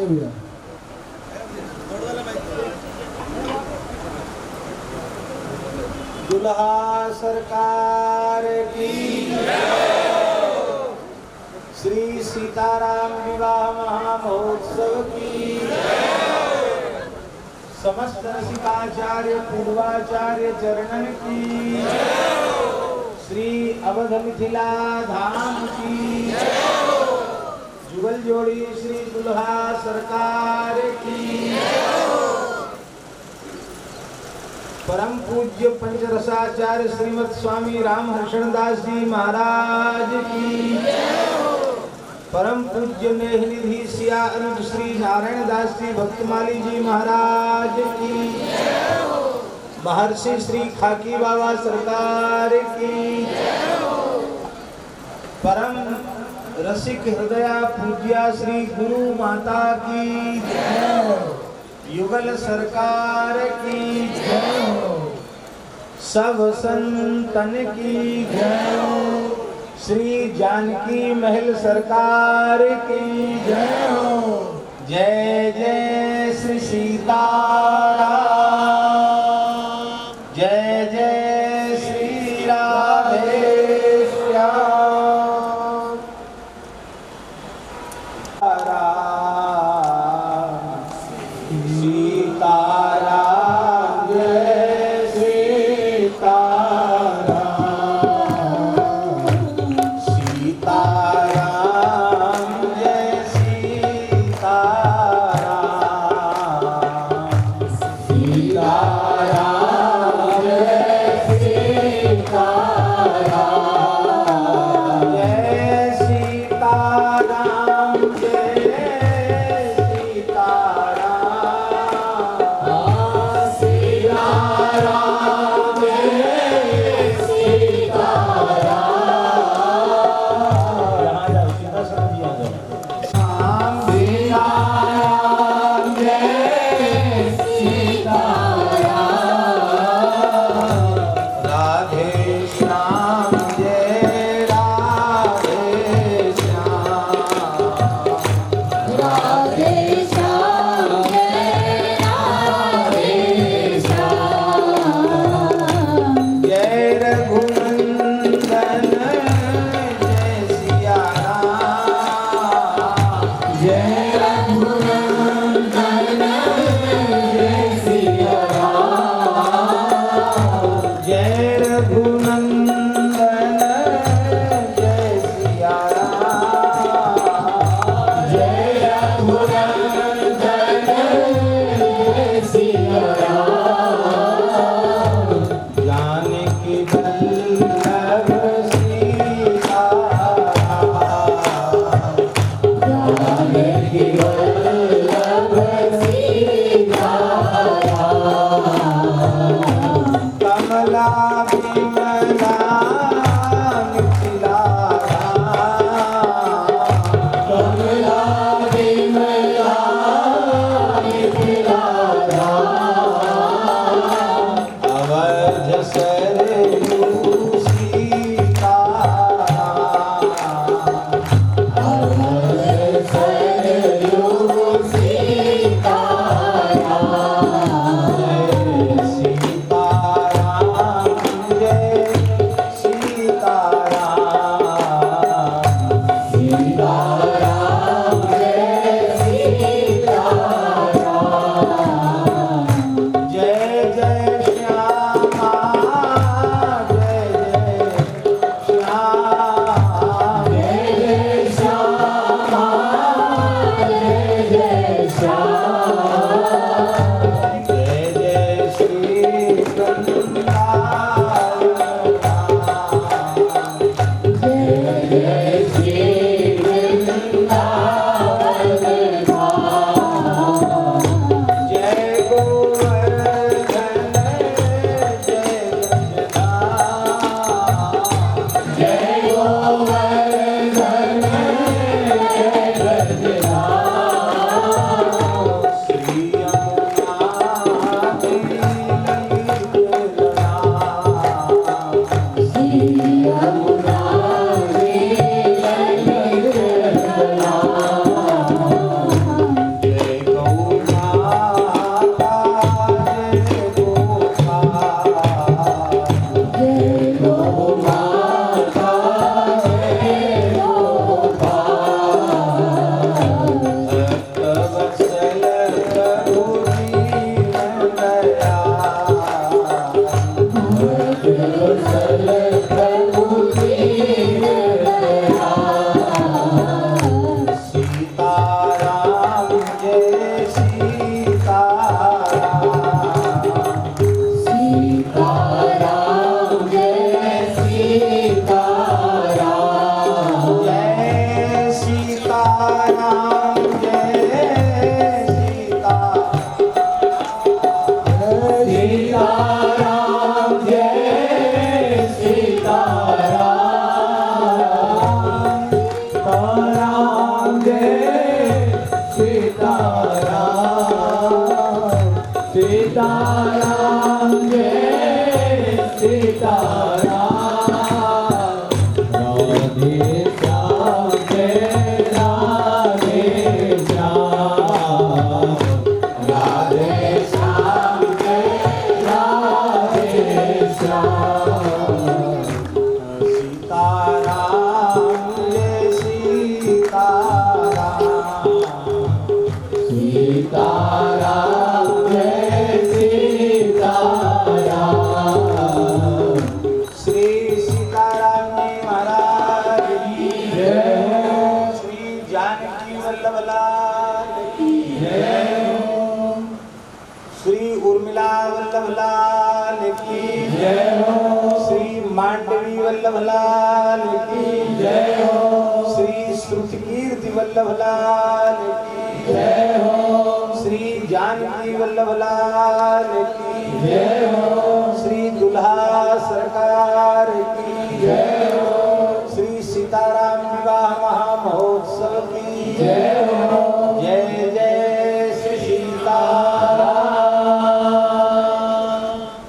भैया। दुल्हा सरकार की श्री सीताराम विवाह महामहोत्सव की समस्त रसिकाचार्य पूर्वाचार्य चरणन की श्री अवध मिथिला धाम की जुगल जोड़ी श्री दुल्हा सरकार की परम पूज्य पंचरसाचार्य श्रीमद स्वामी राम हर्षणदास जी महाराज की परम पूज्य नेहनिधि सिया अनुज श्री नारायण दास जी भक्तमाली जी महाराज की महर्षि श्री खाकी बाबा सरकार की परम रसिक हृदया पूज्या श्री गुरु माता की युगल सरकार की सब संतन की श्री जानकी महल सरकार की जय जय श्री सीताराम जय जय श्री राधे सीताराम जय सीताराम, सीताराम जय सीताराम, सीताराम जय सीताराम, राधे श्याम जय राधे श्याम, राधे श्याम जय राधे श्याम, सीताराम जय सीताराम, सीताराम जय सीताराम, श्री सीताराम जी महाराज की जय, श्री जानकी वल्लभ लाल की जय, श्री उर्मिला वल्लभ लाल की जय हो, श्री मांडवी वल्लभ लाल की जय हो, श्री श्रुतकीर्ति वल्लभ लाल की जय हो, श्री जानकी वल्लभ लाल की जय हो, श्री दुल्हा सरकार की जय हो, श्री सीताराम विवाह महामहोत्सव की जय